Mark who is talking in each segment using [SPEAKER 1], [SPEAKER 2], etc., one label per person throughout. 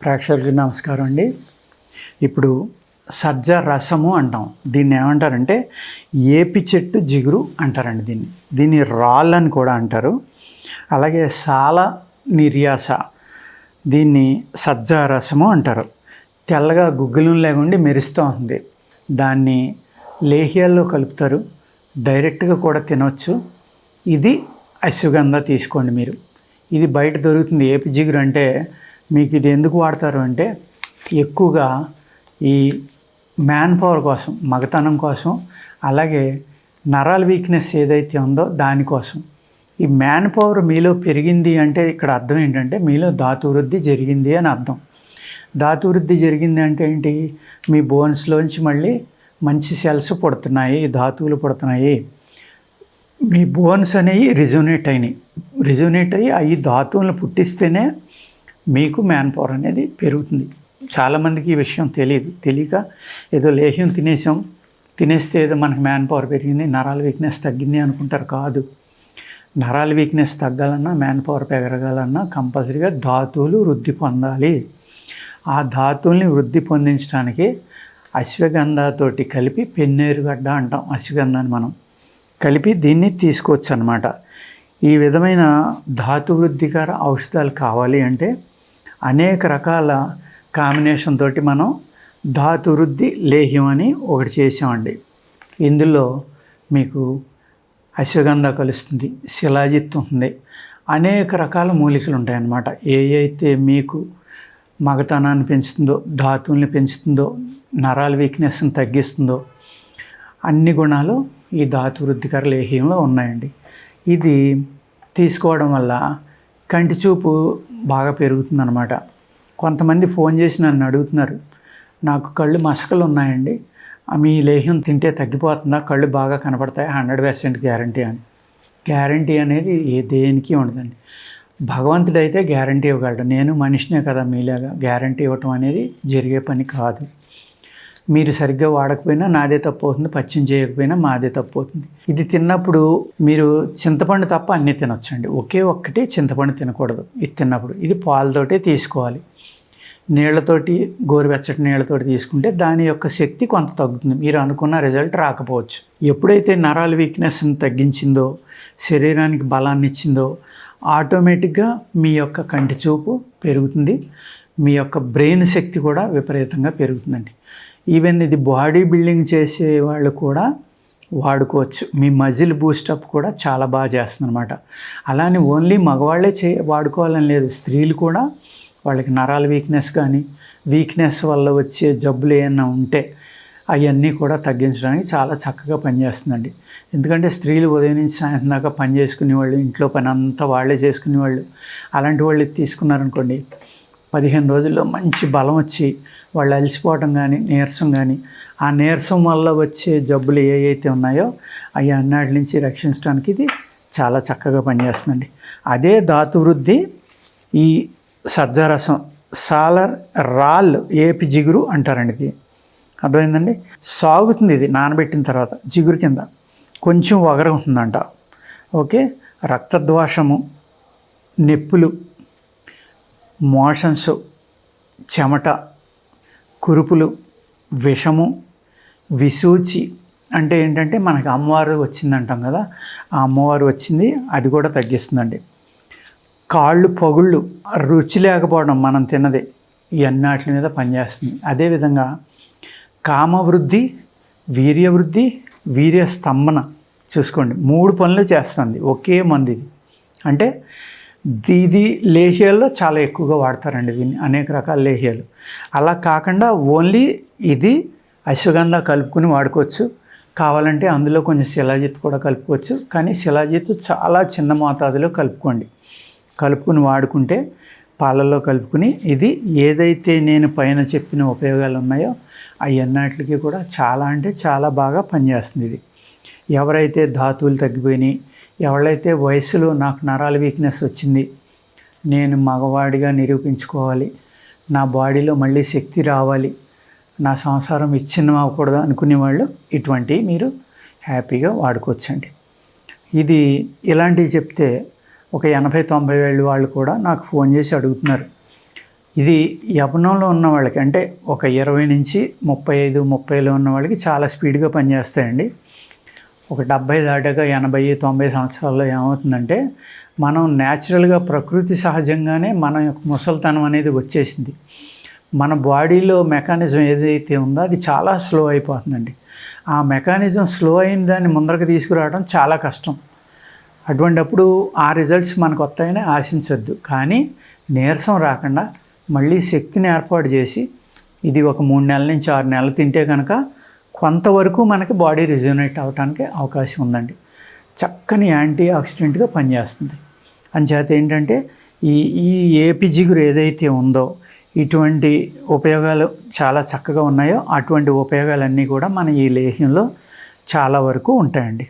[SPEAKER 1] ప్రేక్షకులకి నమస్కారం అండి. ఇప్పుడు సజ్జ రసము అంటాం. దీన్ని ఏమంటారంటే ఏపి చెట్టు జిగురు అంటారండి. దీన్ని రాళ్ళు అని కూడా అంటారు. అలాగే సాల నిర్యాస, దీన్ని సజ్జ రసము అంటారు. తెల్లగా గుగ్గులు లేకుండా మెరుస్తూ ఉంది. దాన్ని లేహ్యాల్లో కలుపుతారు, డైరెక్ట్గా కూడా తినవచ్చు. ఇది అశ్వగంధ తీసుకోండి మీరు. ఇది బయట దొరుకుతుంది. ఏపి జిగురు అంటే మీకు ఇది ఎందుకు వాడతారు అంటే ఎక్కువగా ఈ మ్యాన్ పవర్ కోసం, మగతనం కోసం, అలాగే నరాల వీక్నెస్ ఏదైతే ఉందో దానికోసం. ఈ మ్యాన్ పవర్ మీలో పెరిగింది అంటే ఇక్కడ అర్థం ఏంటంటే మీలో ధాతు వృద్ధి జరిగింది అని అర్థం. ధాతు వృద్ధి జరిగింది అంటే ఏంటి? మీ బోన్స్లోంచి మళ్ళీ మంచి సెల్స్ పుడుతున్నాయి, ధాతువులు పుడుతున్నాయి. మీ బోన్స్ అనేవి రిజోనేట్ అయ్యి అవి ధాతువులను పుట్టిస్తేనే మీకు మ్యాన్ పవర్ అనేది పెరుగుతుంది. చాలామందికి ఈ విషయం తెలియక ఏదో లేహ్యం తినేస్తే ఏదో మనకు మ్యాన్ పవర్ పెరిగింది, నరాల వీక్నెస్ తగ్గింది అనుకుంటారు. కాదు. నరాల వీక్నెస్ తగ్గాలన్నా, మ్యాన్ పవర్ పెరగాలన్నా కంపల్సరీగా ధాతువులు వృద్ధి పొందాలి. ఆ ధాతువుల్ని వృద్ధి పొందించడానికి అశ్వగంధతోటి కలిపి పెన్నేరుగడ్డ అంటాం. అశ్వగంధాన్ని మనం కలిపి దీన్ని తీసుకోవచ్చు అన్నమాట. ఈ విధమైన ధాతు వృద్ధికర ఔషధాలు కావాలి అంటే అనేక రకాల కాంబినేషన్ తోటి మనం ధాతు వృద్ధి లేహ్యం అని ఒకటి చేసామండి. ఇందులో మీకు అశ్వగంధ కలుస్తుంది, శిలాజిత్ ఉంది, అనేక రకాల మూలికలు ఉంటాయన్నమాట. ఏ అయితే మీకు మగతనాన్ని పెంచుతుందో, ధాతువుల్ని పెంచుతుందో, నరాల వీక్నెస్ని తగ్గిస్తుందో అన్ని గుణాలు ఈ ధాతు వృద్ధికర లేహ్యంలో ఉన్నాయండి. ఇది తీసుకోవడం వల్ల కంటి చూపు బాగా పెరుగుతుందన్నమాట. కొంతమంది ఫోన్ చేసి నన్ను అడుగుతున్నారు, నాకు కళ్ళు మసకలు ఉన్నాయండి, మీ లేహ్యం తింటే తగ్గిపోతుందా, కళ్ళు బాగా కనపడతాయి, 100% గ్యారంటీ అని. గ్యారంటీ అనేది దేనికి ఉండదండి. భగవంతుడైతే గ్యారంటీ ఇవ్వగలడు. నేను మనిషినే కదా మీలాగా. గ్యారంటీ ఇవ్వటం అనేది జరిగే పని కాదు. మీరు సరిగ్గా వాడకపోయినా నాదే తప్పు అవుతుంది, పచ్చిం చేయకపోయినా మాదే తప్పు అవుతుంది. ఇది తిన్నప్పుడు మీరు చింతపండు తప్ప అన్నీ తినొచ్చండి. ఒకే ఒక్కటి చింతపండు తినకూడదు. ఇది తిన్నప్పుడు ఇది పాలతోటే తీసుకోవాలి. నీళ్లతోటి, గోరువెచ్చటి నీళ్లతోటి తీసుకుంటే దాని యొక్క శక్తి కొంత తగ్గుతుంది. మీరు అనుకున్న రిజల్ట్ రాకపోవచ్చు. ఎప్పుడైతే నరాల వీక్నెస్ని తగ్గించిందో, శరీరానికి బలాన్ని ఇచ్చిందో ఆటోమేటిక్గా మీ యొక్క కంటి చూపు పెరుగుతుంది. మీ యొక్క బ్రెయిన్ శక్తి కూడా విపరీతంగా పెరుగుతుందండి. ఈవెన్ ఇది బాడీ బిల్డింగ్ చేసే వాళ్ళు కూడా వాడుకోవచ్చు. మీ మజిల్ బూస్టప్ కూడా చాలా బాగా చేస్తుంది అనమాట. అలానే ఓన్లీ మగవాళ్ళే వాడుకోవాలని లేదు, స్త్రీలు కూడా వాళ్ళకి నరాల వీక్నెస్ కానీ, వీక్నెస్ వల్ల వచ్చే జబ్బులు ఏమైనా ఉంటే అవన్నీ కూడా తగ్గించడానికి చాలా చక్కగా పనిచేస్తుందండి. ఎందుకంటే స్త్రీలు ఉదయం నుంచి సాయంత్రం దాకా పని చేసుకునేవాళ్ళు, ఇంట్లో పని అంతా వాళ్ళే చేసుకునేవాళ్ళు. అలాంటి వాళ్ళు తీసుకున్నారనుకోండి, 15 రోజుల్లో మంచి బలం వచ్చి వాళ్ళు అలసిపోవటం కానీ, నీరసం కానీ, ఆ నీరసం వల్ల వచ్చే జబ్బులు ఏవైతే ఉన్నాయో అవి అన్నిటి నుంచి రక్షించడానికి ఇది చాలా చక్కగా పనిచేస్తుందండి. అదే ధాతు వృద్ధి ఈ సజ్జరసం, రాళ్ళు, ఏపి జిగురు అంటారండి. ఇది అర్థమైందండి. సాగుతుంది. ఇది నానబెట్టిన తర్వాత జిగురు కింద కొంచెం వగర ఉంటుందంట. ఓకే. రక్తద్వాషము, నొప్పులు, మోషన్స్, చెమట, కురుపులు, విషము, విసూచి అంటే ఏంటంటే మనకి అమ్మవారు వచ్చిందంటాం కదా, ఆ అమ్మవారు వచ్చింది, అది కూడా తగ్గిస్తుందండి. కాళ్ళు పగుళ్ళు, రుచి లేకపోవడం మనం తిన్నది, ఈ అన్నిటి మీద పనిచేస్తుంది. అదేవిధంగా కామవృద్ధి, వీర్యవృద్ధి, వీర్యస్తంభన చూసుకోండి. 3 పనులు చేస్తుంది ఒకే మందు. ఇది అంటే ఇది లేహ్యాల్లో చాలా ఎక్కువగా వాడతారండి దీన్ని, అనేక రకాల లేహ్యాలు. అలా కాకుండా ఓన్లీ ఇది అశ్వగంధ కలుపుకుని వాడుకోవచ్చు. కావాలంటే అందులో కొంచెం శిలాజిత్ కూడా కలుపుకోవచ్చు. కానీ శిలాజిత్ చాలా చిన్న మోతాదులో కలుపుకుని వాడుకుంటే, పాలల్లో కలుపుకుని, ఇది ఏదైతే నేను పైన చెప్పిన ఉపయోగాలు ఉన్నాయో అవన్నిటికి కూడా చాలా అంటే చాలా బాగా పనిచేస్తుంది. ఇది ఎవరైతే ధాతువులు తగ్గిపోయినాయి, ఎవరైతే వయసులో నాకు నరాల వీక్నెస్ వచ్చింది, నేను మగవాడిగా నిరూపించుకోవాలి, నా బాడీలో మళ్ళీ శక్తి రావాలి, నా సంసారం విచ్ఛిన్నం అవ్వకూడదు అనుకునే వాళ్ళు ఇటువంటివి మీరు హ్యాపీగా వాడుకోవచ్చండి. ఇది ఇలాంటివి చెప్తే ఒక 80-90 ఏళ్ళ వాళ్ళు కూడా నాకు ఫోన్ చేసి అడుగుతున్నారు, ఇది యవ్వనంలో ఉన్న వాళ్ళకి, అంటే ఒక 20 నుంచి 35, 30లో ఉన్న వాళ్ళకి చాలా స్పీడ్గా పనిచేస్తాయండి. ఒక 70 దాటాక 80, 90 సంవత్సరాల్లో ఏమవుతుందంటే మనం న్యాచురల్గా ప్రకృతి సహజంగానే మన యొక్క ముసలితనం అనేది వచ్చేసింది. మన బాడీలో మెకానిజం ఏదైతే ఉందో అది చాలా స్లో అయిపోతుందండి. ఆ మెకానిజం స్లో అయిన దాన్ని ముందరకు తీసుకురావడం చాలా కష్టం. అటువంటప్పుడు ఆ రిజల్ట్స్ మనకు వస్తాయని ఆశించొద్దు. కానీ నీరసం రాకుండా మళ్ళీ శక్తిని ఏర్పాటు చేసి ఇది ఒక 3 నెలల నుంచి 6 నెలలు తింటే కనుక కొంతవరకు మనకి బాడీ రిజనరేట్ అవ్వడానికి అవకాశం ఉందండి. చక్కని యాంటీ ఆక్సిడెంట్గా పనిచేస్తుంది. అంచేత ఏంటంటే ఈ ఏపి జిగురు ఏదైతే ఉందో ఇటువంటి ఉపయోగాలు చాలా చక్కగా ఉన్నాయో అటువంటి ఉపయోగాలన్నీ కూడా మన ఈ లేహ్యంలో చాలా వరకు ఉంటాయండి.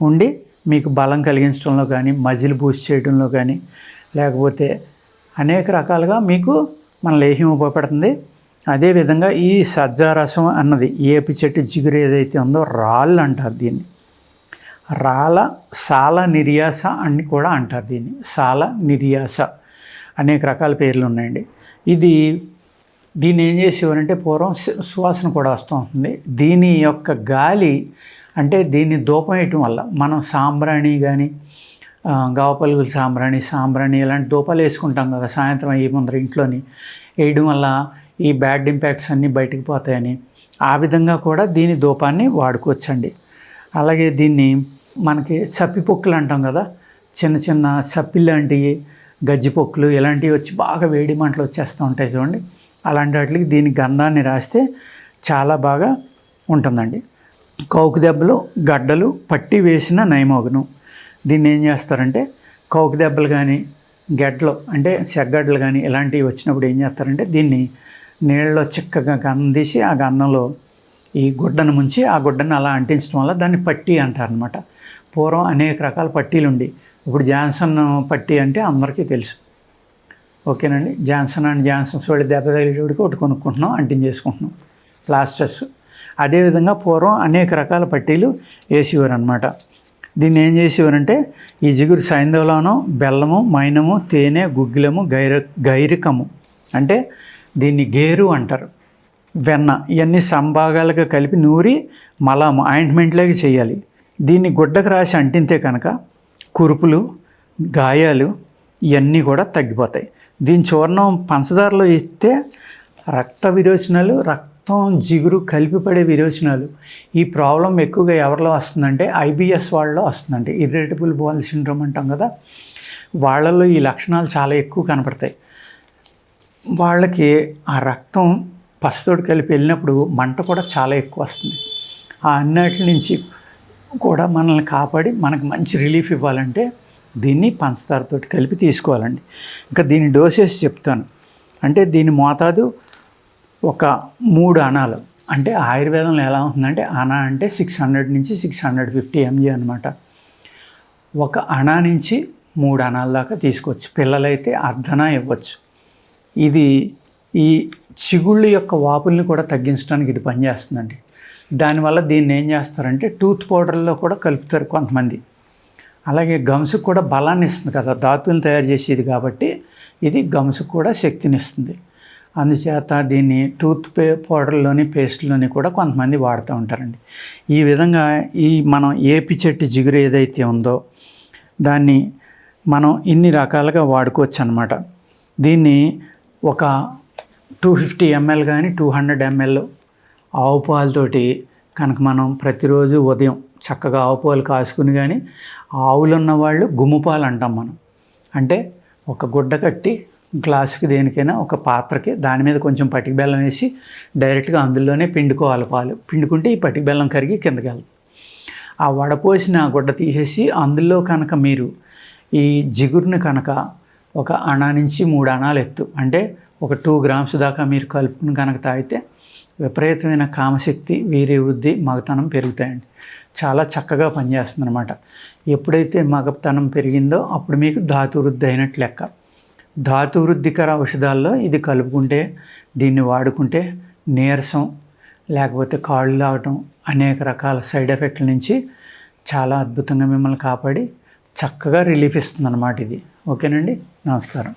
[SPEAKER 1] ఉండి మీకు బలం కలిగించడంలో కానీ, మజిల్ బూస్ట్ చేయడంలో కానీ, లేకపోతే అనేక రకాలుగా మీకు మన లేహ్యం ఉపయోగపడుతుంది. అదేవిధంగా ఈ సజ్జారసం అన్నది ఏపి చెట్టు జిగురు ఏదైతే ఉందో రాళ్ళు అంటారు దీన్ని. సాల నిర్యాస అని కూడా అంటారు దీన్ని. సాల నిర్యాస అనేక రకాల పేర్లు ఉన్నాయండి. దీన్ని ఏం చేసేవారంటే పూర్వం సువాసన కూడా వస్తూ ఉంటుంది. దీని యొక్క గాలి అంటే దీన్ని ధూపం వేయటం వల్ల మనం సాంబ్రాణి కానీ, గావపలుగుల సాంబ్రాణి ఇలాంటి ధూపాలు వేసుకుంటాం కదా సాయంత్రం అయ్యే ముందర ఇంట్లోని వేయడం వల్ల ఈ బ్యాడ్ ఇంపాక్ట్స్ అన్నీ బయటకు పోతాయని ఆ విధంగా కూడా దీని ధూపాన్ని వాడుకోవచ్చండి. అలాగే దీన్ని మనకి సప్పిపొక్కులు అంటాం కదా, చిన్న చిన్న సప్పి లాంటివి, గజ్జిపొక్కులు ఇలాంటివి వచ్చి బాగా వేడి మంటలు వచ్చేస్తూ ఉంటాయి చూడండి. అలాంటి వాటికి దీని గంధాన్ని రాస్తే చాలా బాగా ఉంటుందండి. కౌకు దెబ్బలు, గడ్డలు పట్టి వేసిన నయమోగును. దీన్ని ఏం చేస్తారంటే కౌకు దెబ్బలు కానీ, గడ్డలు అంటే సెగ్గడ్డలు కానీ ఇలాంటివి వచ్చినప్పుడు ఏం చేస్తారంటే దీన్ని నీళ్ళలో చిక్కగా గంధం తీసి ఆ గంధంలో ఈ గుడ్డను ముంచి ఆ గుడ్డను అలా అంటించడం వల్ల దాన్ని పట్టి అంటారనమాట. పూర్వం అనేక రకాల పట్టీలు ఉండి, ఇప్పుడు జాన్సన్ పట్టీ అంటే అందరికీ తెలుసు. ఓకేనండి. జాన్సన్స్ వాళ్ళు దెబ్బ తగిలేటికి ఒకటి కొనుక్కుంటున్నాం, అంటించేసుకుంటున్నాం ప్లాస్టర్స్. అదేవిధంగా పూర్వం అనేక రకాల పట్టీలు వేసేవారు అనమాట. దీన్ని ఏం చేసేవారంటే ఈ జిగురు సైంధవలోనం, బెల్లము, మైనము, తేనె, గుగ్గిలము, గైరికము అంటే దీన్ని గేరు అంటారు, వెన్న, ఇవన్నీ సంభాగాలుగా కలిపి నూరి మలాము ఆయింట్మెంట్లాగా చేయాలి. దీన్ని గుడ్డకు రాసి అంటింతే కనుక కురుపులు, గాయాలు ఇవన్నీ కూడా తగ్గిపోతాయి. దీని చూర్ణం పంచదారలో ఇస్తే రక్త విరోచనాలు, రక్తం జిగురు కలిపి పడే విరోచనాలు, ఈ ప్రాబ్లం ఎక్కువగా ఎవరిలో వస్తుందంటే IBS వాళ్ళలో వస్తుందండి. ఇర్రిటబుల్ బౌల్ సిండ్రోమ్ అంటాం కదా, వాళ్ళల్లో ఈ లక్షణాలు చాలా ఎక్కువ కనపడతాయి. వాళ్ళకి ఆ రక్తం పసుతోటి కలిపి వెళ్ళినప్పుడు మంట కూడా చాలా ఎక్కువ వస్తుంది. ఆ అన్నిటి నుంచి కూడా మనల్ని కాపాడి మనకు మంచి రిలీఫ్ ఇవ్వాలంటే దీన్ని పంచదారతో కలిపి తీసుకోవాలండి. ఇంకా దీని డోసేజ్ చెప్తాను. అంటే దీని మోతాదు ఒక 3 అణాలు. అంటే ఆయుర్వేదంలో ఎలా ఉంటుందంటే అణ అంటే 600 నుంచి 650 mg అనమాట. ఒక అణ నుంచి 3 అణాల దాకా తీసుకోవచ్చు. పిల్లలైతే అర్ధన ఇవ్వచ్చు. ఇది ఈ చిగుళ్ళు యొక్క వాపుల్ని కూడా తగ్గించడానికి ఇది పనిచేస్తుందండి. దానివల్ల దీన్ని ఏం చేస్తారంటే టూత్ పౌడర్లో కూడా కలుపుతారు కొంతమంది. అలాగే గమ్స్కి కూడా బలాన్ని ఇస్తుంది కదా, ధాతువులు తయారు చేసేది కాబట్టి ఇది గమ్స్కి కూడా శక్తిని ఇస్తుంది. అందుచేత దీన్ని టూత్ పౌడర్లోని, పేస్ట్లోని కూడా కొంతమంది వాడుతూ ఉంటారండి. ఈ విధంగా మనం ఏపి చెట్టు జిగురు ఏదైతే ఉందో దాన్ని మనం ఇన్ని రకాలుగా వాడుకోవచ్చు అన్నమాట. దీన్ని ఒక 250 ml కానీ 200 ml ఆవు పాలతోటి కనుక మనం ప్రతిరోజు ఉదయం చక్కగా ఆవు పాలు కాసుకుని, కానీ ఆవులు ఉన్న వాళ్ళు గుమ్ము పాలు అంటాం మనం. అంటే ఒక గుడ్డ కట్టి గ్లాసుకి దేనికైనా ఒక పాత్రకి దాని మీద కొంచెం పటిక బెల్లం వేసి డైరెక్ట్గా అందులోనే పిండుకోవాలి. పాలు పిండుకుంటే ఈ పటిక బెల్లం కరిగి కిందకి వెళ్తుంది. ఆ వడపోసిన ఆ గుడ్డ తీసేసి అందులో కనుక మీరు ఈ జిగురుని కనుక ఒక అణ నుంచి 3 అణాలు ఎత్తు అంటే ఒక 2 grams దాకా మీరు కలుపుకుని కనుక తాగితే విపరీతమైన కామశక్తి, వీర్యవృద్ధి, మగతనం పెరుగుతాయండి. చాలా చక్కగా పనిచేస్తుంది అనమాట. ఎప్పుడైతే మగతనం పెరిగిందో అప్పుడు మీకు ధాతువృద్ధి అయినట్లు లెక్క. ధాతువృద్ధికర ఔషధాల్లో ఇది కలుపుకుంటే, దీన్ని వాడుకుంటే నీరసం లేకపోతే కాళ్ళు లాగటం అనేక రకాల సైడ్ ఎఫెక్ట్ల నుంచి చాలా అద్భుతంగా మిమ్మల్ని కాపాడి చక్కగా రిలీఫ్ ఇస్తుంది అన్నమాట ఇది. ఓకేనండి. నమస్కారం.